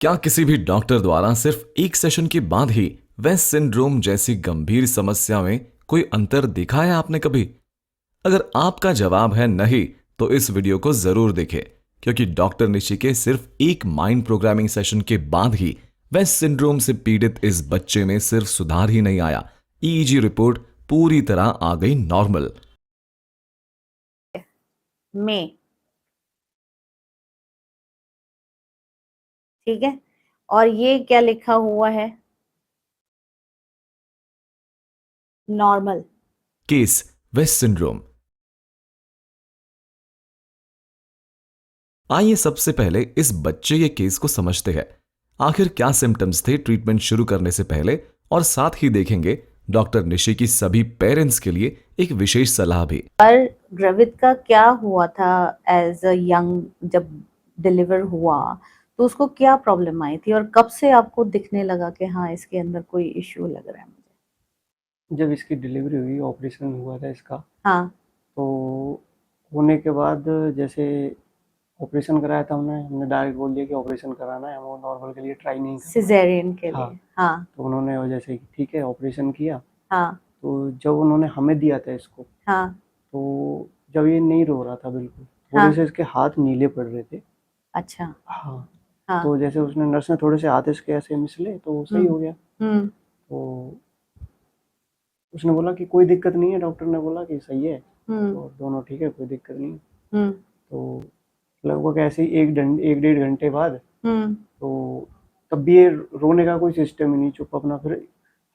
क्या किसी भी डॉक्टर द्वारा सिर्फ एक सेशन के बाद ही वेस्ट सिंड्रोम जैसी गंभीर समस्या में कोई अंतर देखा है आपने कभी? अगर आपका जवाब है नहीं, तो इस वीडियो को जरूर देखें, क्योंकि डॉक्टर निशी के सिर्फ एक माइंड प्रोग्रामिंग सेशन के बाद ही वेस्ट सिंड्रोम से पीड़ित इस बच्चे में सिर्फ सुधार ही नहीं आया, ईईजी रिपोर्ट पूरी तरह आ गई नॉर्मल। में ठीक है। और ये क्या लिखा हुआ है? नॉर्मल। Case West syndrome. आइए सबसे पहले इस बच्चे के केस को समझते हैं। आखिर क्या सिम्टम्स थे ट्रीटमेंट शुरू करने से पहले, और साथ ही देखेंगे डॉक्टर निशी की सभी पेरेंट्स के लिए एक विशेष सलाह भी। पर द्रवित का क्या हुआ था एज अ यंग, जब डिलीवर हुआ तो उसको क्या प्रॉब्लम आई थी, और कब से आपको दिखने लगा कि हाँ इसके अंदर कोई इश्यू लग रहा है मुझे? जब इसकी डिलीवरी हुई, ऑपरेशन हुआ था इसका, हाँ। तो होने के बाद जैसे ऑपरेशन कराया था हमने डायरेक्ट बोल दिया कि ऑपरेशन कराना है, वो नॉर्मल के लिए ट्राई नहीं करना। सिजेरियन के हाँ। लिए। हाँ। तो उन्होंने वो जैसे कि ठीक है ऑपरेशन किया। हाँ। तो जब उन्होंने हमें दिया था इसको, हाँ। तो जब ये नहीं रो रहा था बिल्कुल, थोड़े हाँ। से इसके हाथ नीले पड़ रहे थे। अच्छा। हाँ। हाँ। तो जैसे उसने नर्स ने थोड़े से हाथ इसके ऐसे मिसले तो वो सही हो गया। तो उसने बोला कि कोई दिक्कत नहीं है, डॉक्टर ने बोला कि सही है और दोनों ठीक है, कोई दिक्कत नहीं है। तो लगभग ऐसे ही एक डेढ़ घंटे बाद तो तब भी ये रोने का कोई सिस्टम ही नहीं, चुप अपना, फिर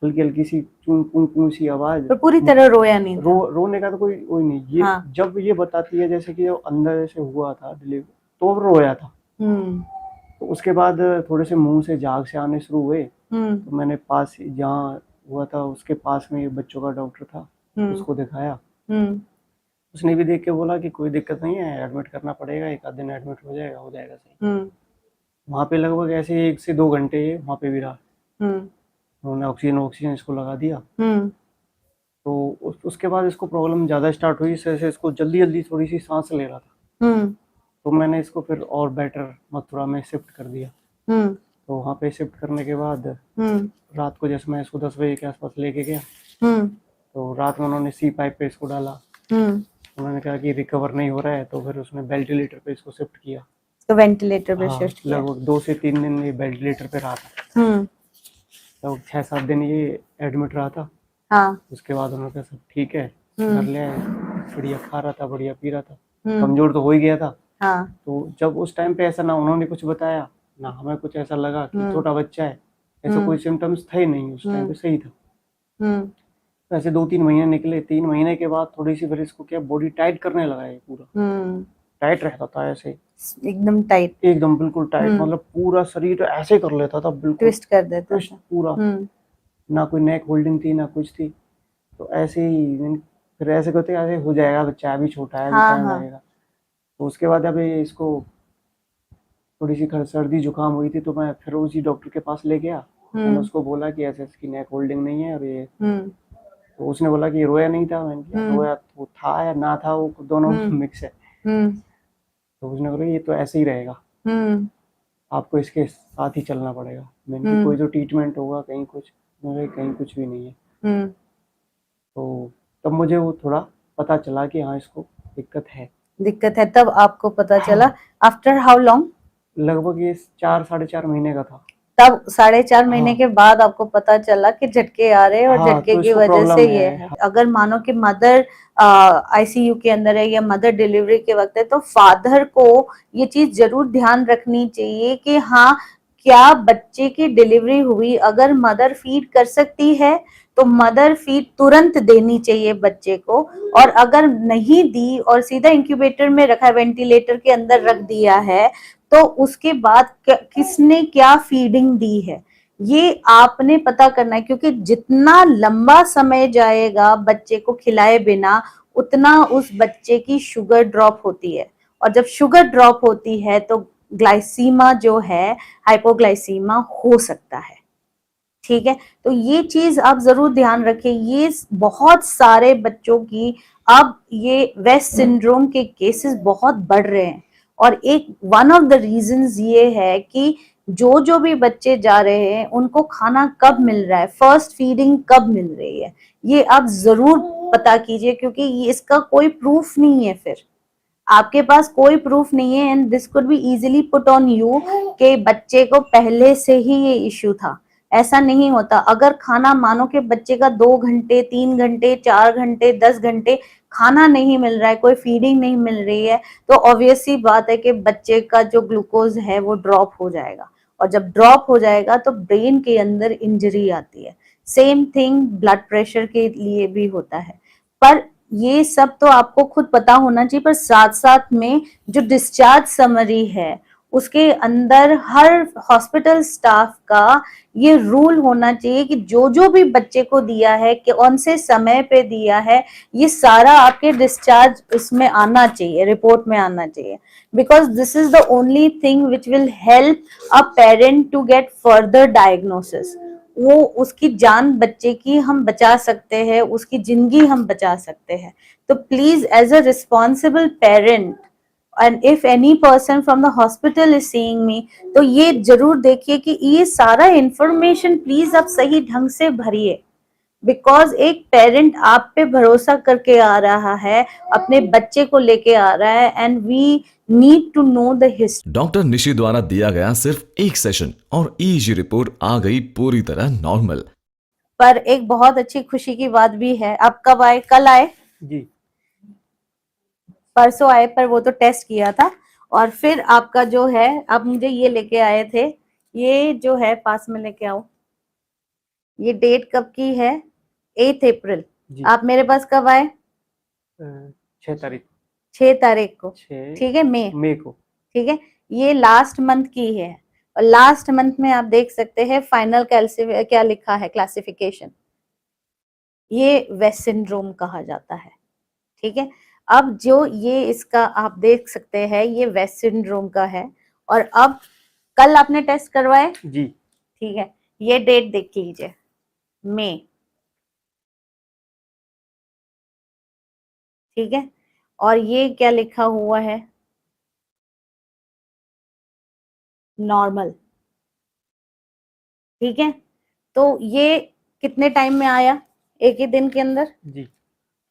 हल्की हल्की सी चूं पूं पूं सी आवाज, पर पूरी तरह रोया नहीं था। रोने का तो कोई नहीं। ये हाँ। जब ये बताती है जैसे कि अंदर जैसे हुआ था डिलीवरी, तो अब रोया था। तो उसके बाद थोड़े से मुंह से झाग से आने शुरू हुए। तो मैंने पास जहाँ हुआ था उसके पास में एक बच्चों का डॉक्टर था, उसको दिखाया। उसने भी देख के बोला कि कोई दिक्कत नहीं है, एडमिट करना पड़ेगा, एक आध दिन एडमिट हो जाएगा सही। वहाँ पे लगभग ऐसे 1 से 2 घंटे वहाँ पे भी रहा। उन्होंने ऑक्सीजन इसको लगा दिया। तो उसके बाद इसको प्रॉब्लम ज़्यादा स्टार्ट हुई, जैसे इसको जल्दी जल्दी थोड़ी सी सांस ले रहा था। तो मैंने इसको फिर और बेटर मथुरा में शिफ्ट कर दिया। तो वहाँ पे शिफ्ट करने के बाद रात को जैसे मैं इसको 10 बजे के आसपास लेके गया, तो रात में उन्होंने सी पाइप पे इसको डाला। उन्होंने कहा कि रिकवर नहीं हो रहा है, तो फिर उसने वेंटिलेटर पे इसको शिफ्ट किया। तो वेंटिलेटर पे शिफ्ट किया। लगभग 2 से 3 दिन ये वेंटिलेटर पे रहा था। तो 6-7 दिन ये एडमिट रहा था। हाँ। उसके बाद उन्होंने कहा सब ठीक है, घर ले आए, बढ़िया खा रहा था, बढ़िया पी रहा था, कमजोर तो हो ही गया था। हाँ। तो जब उस टाइम पे ऐसा ना उन्होंने कुछ बताया ना हमें कुछ ऐसा लगा कि छोटा बच्चा है, ऐसा कोई सिम्टम्स थे नहीं उस टाइम पे, सही था। ऐसे 2-3 महीने निकले। 3 महीने के बाद थोड़ी सी फिर इसको क्या बॉडी टाइट करने लगा है, पूरा टाइट रहता था, ऐसे एकदम टाइट, एकदम बिल्कुल टाइट, मतलब पूरा शरीर ऐसे कर लेता था, बिल्कुल ट्विस्ट कर देता था पूरा। ना कोई नेक होल्डिंग थी ना कुछ थी। तो ऐसे ही फिर ऐसे करते ऐसे हो जाएगा, बच्चा अभी छोटा है, अभी टाइम लगेगा। तो उसके बाद अभी इसको थोड़ी सी सर्दी जुकाम हुई थी, तो मैं फिर उसी डॉक्टर के पास ले गया। मैंने उसको बोला कि ऐसे इसकी नेक होल्डिंग नहीं है, और ये तो उसने बोला कि रोया नहीं था। मैंने कहा रोया तो था या ना था, वो दोनों मिक्स है। तो उसने बोला ये तो ऐसे ही रहेगा, आपको इसके साथ ही चलना पड़ेगा। मैंने कोई जो ट्रीटमेंट होगा कहीं कुछ, कहीं कुछ भी नहीं है। तो तब मुझे वो थोड़ा पता चला कि हाँ इसको दिक्कत है। तब आपको पता चला। After how long? लगभग ये 4-4.5 महीने का था। तब 4.5 महीने के बाद आपको पता चला कि झटके आ रहे हैं, और झटके तो की इसको वजह प्रॉब्लम से ये है। अगर मानो कि मदर आईसीयू के अंदर है या मदर डिलीवरी के वक्त है, तो फादर को ये चीज जरूर ध्यान रखनी चाहिए कि हाँ, क्या बच्चे की डिलीवरी हुई, अगर मदर फीड कर सकती है तो मदर फीड तुरंत देनी चाहिए बच्चे को। और अगर नहीं दी और सीधा इंक्यूबेटर में रखा है, वेंटिलेटर के अंदर रख दिया है, तो उसके बाद किसने क्या फीडिंग दी है ये आपने पता करना है, क्योंकि जितना लंबा समय जाएगा बच्चे को खिलाए बिना, उतना उस बच्चे की शुगर ड्रॉप होती है। और जब शुगर ड्रॉप होती है तो ग्लाइसीमा जो है, हाइपोग्लाइसीमा हो सकता है। ठीक है, तो ये चीज आप जरूर ध्यान रखें। ये बहुत सारे बच्चों की अब ये वेस्ट सिंड्रोम के केसेस बहुत बढ़ रहे हैं, और एक वन ऑफ द रीजंस ये है कि जो भी बच्चे जा रहे हैं उनको खाना कब मिल रहा है, फर्स्ट फीडिंग कब मिल रही है, ये आप जरूर पता कीजिए, क्योंकि इसका कोई प्रूफ नहीं है, फिर आपके पास कोई प्रूफ नहीं है, and this could be easily put on you कि बच्चे को पहले से ही ये इश्यू था। ऐसा नहीं होता। अगर खाना मानो कि बच्चे का 2 घंटे 3 घंटे 4 घंटे 10 घंटे खाना नहीं मिल रहा है, कोई फीडिंग नहीं मिल रही है, तो ऑब्वियस सी बात है कि बच्चे का जो ग्लूकोज है वो ड्रॉप हो जाएगा, और जब ड्रॉप हो जाएगा तो ब्रेन के अंदर इंजरी आती है। सेम थिंग ब्लड प्रेशर के लिए भी होता है। पर ये सब तो आपको खुद पता होना चाहिए, पर साथ साथ में जो डिस्चार्ज समरी है उसके अंदर हर हॉस्पिटल स्टाफ का ये रूल होना चाहिए कि जो भी बच्चे को दिया है, कि कौन से समय पे दिया है, ये सारा आपके डिस्चार्ज इसमें आना चाहिए, रिपोर्ट में आना चाहिए, because this is the only thing which will help a parent to get further diagnosis. वो उसकी जान बच्चे की हम बचा सकते हैं, उसकी जिंदगी हम बचा सकते हैं। तो please as a responsible parent, and if any person from the hospital is seeing me, तो ये जरूर देखिए कि ये सारा इंफॉर्मेशन प्लीज आप सही ढंग से भरिए, बिकॉज एक पेरेंट आप पे भरोसा करके आ रहा है, अपने बच्चे को लेके आ रहा है, and we need to know the history. Doctor Nishi द्वारा दिया गया सिर्फ एक सेशन और ईईजी रिपोर्ट आ गई पूरी तरह नॉर्मल। पर एक बहुत अच्छी खुशी की बात भी है। आप कब आए? कल आए? जी, परसों आए, पर वो तो टेस्ट किया था। और फिर आपका जो है, आप मुझे ये लेके आए थे, ये जो है पास में लेके आओ, ये डेट कब की है? 8 अप्रैल। जी। आप मेरे पास कब आए? 6 तारीख 6 तारीख को, 6 ठीक है, मई को। ठीक है, ये लास्ट मंथ की है। और लास्ट मंथ में आप देख सकते हैं फाइनल क्या लिखा है, क्लासिफिकेशन, ये वेस्ट सिंड्रोम कहा जाता है, ठीक है। अब जो ये इसका आप देख सकते हैं, ये वेस्ट सिंड्रोम का है। और अब कल आपने टेस्ट करवाए, जी, ठीक है, ये डेट देख लीजिए, मई, ठीक है। और ये क्या लिखा हुआ है? नॉर्मल, ठीक है। तो ये कितने टाइम में आया? एक ही दिन के अंदर। जी,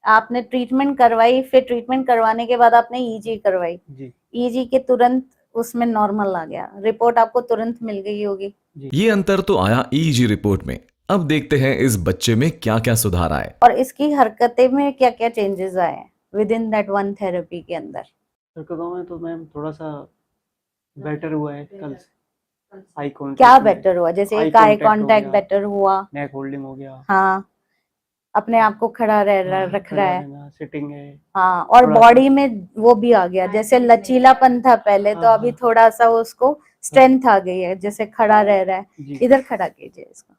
आपने ट्रीटमेंट करवाई, फिर ट्रीटमेंट करवाने के बाद आपने ईजी करवाई, जी, ईजी के तुरंत उसमें नॉर्मल आ गया, रिपोर्ट आपको तुरंत मिल गई होगी। जी। ये अंतर तो आया ईईजी रिपोर्ट में। अब देखते हैं इस बच्चे में क्या क्या सुधार आए। और इसकी हरकतें में क्या क्या चेंजेस आए with in that one therapy के अंदर। हरकतों में तो मैम थोड़ा सा बेटर हुआ है कल से। आई कॉन्टेक्ट क्या बेटर हुआ? जैसे एक आई कांटेक्ट बेटर हुआ, नेक होल्डिंग हो गया, हाँ, अपने आप को खड़ा रख रहा है, सिटिंग है। हाँ, और थोड़ा बॉडी में वो भी आ गया, जैसे लचीलापन था पहले, तो अभी थोड़ा सा उसको स्ट्रेंथ आ गई है, जैसे खड़ा रह रहा है। जी, इधर खड़ा कीजिए इसको,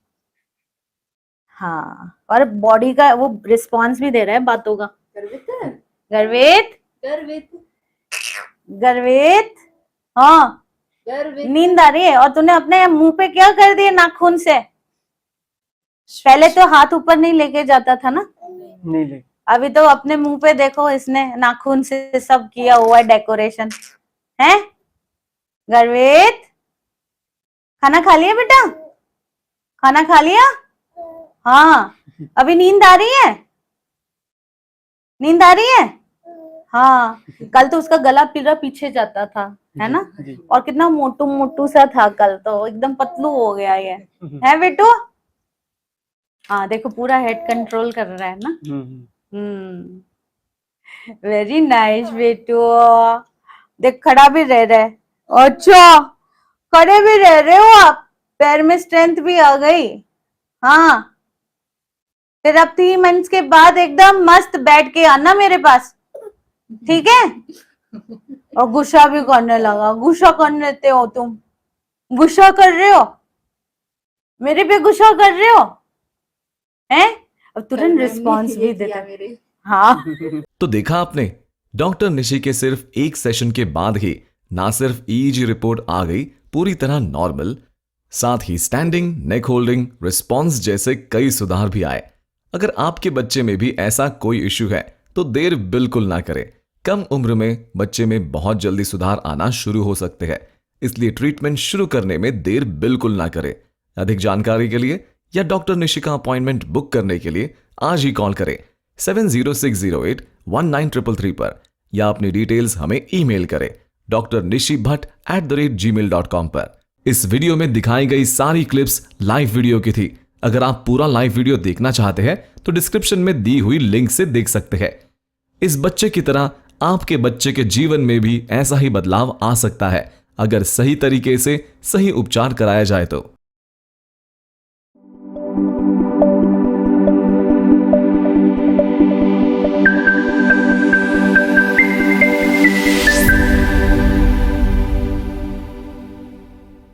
हाँ, और बॉडी का वो रिस्पॉन्स भी दे रहा है बातों का। गर्वित, गर्वित, हाँ, नींद आ रही है। और तूने अपने मुंह पे क्या कर दिया नाखून से? पहले तो हाथ ऊपर नहीं लेके जाता था ना, नहीं ले। अभी तो अपने मुंह पे देखो, इसने नाखून से सब किया हुआ है डेकोरेशन, है। गर्वित, खाना खा लिया बेटा? खाना खा लिया? हाँ। अभी नींद आ रही है? नींद आ रही है? हाँ। कल तो उसका गला पूरा पीछे जाता था, है ना, जी, और कितना मोटू मोटू सा था, कल तो एकदम पतलू हो गया ये, है बेटू? हाँ, देखो पूरा हेड कंट्रोल कर रहा है ना। वेरी नाइस बेटू। देख, खड़ा भी रह रहा है। अच्छा, खड़े भी रह रहे हो आप, पैर में स्ट्रेंथ भी आ गई। हाँ, फिर अब 3 मंथ्स के बाद एकदम मस्त बैठ के आना मेरे पास, ठीक है। और गुस्सा भी करने लगा, गुस्सा कर लेते हो तुम, गुस्सा कर रहे हो, मेरे पे गुस्सा कर रहे हो, हैं? अब तुरंत रिस्पॉन्स भी देते। हाँ। तो देखा आपने, डॉक्टर निशी के सिर्फ एक सेशन के बाद ही ना सिर्फ ईईजी रिपोर्ट आ गई पूरी तरह नॉर्मल, साथ ही स्टैंडिंग, नेक होल्डिंग, रिस्पॉन्स जैसे कई सुधार भी आए। अगर आपके बच्चे में भी ऐसा कोई इश्यू है तो देर बिल्कुल ना करें। कम उम्र में बच्चे में बहुत जल्दी सुधार आना शुरू हो सकते हैं। इसलिए ट्रीटमेंट शुरू करने में देर बिल्कुल ना करें। अधिक जानकारी के लिए या डॉक्टर निशि का अपॉइंटमेंट बुक करने के लिए आज ही कॉल करें 7060819333 पर या अपनी डिटेल्स हमें ईमेल करें drnishibhatt@gmail.com पर। इस वीडियो में दिखाई गई सारी क्लिप्स लाइव वीडियो की थी। अगर आप पूरा लाइव वीडियो देखना चाहते हैं तो डिस्क्रिप्शन में दी हुई लिंक से देख सकते हैं। इस बच्चे की तरह आपके बच्चे के जीवन में भी ऐसा ही बदलाव आ सकता है अगर सही तरीके से सही उपचार कराया जाए तो।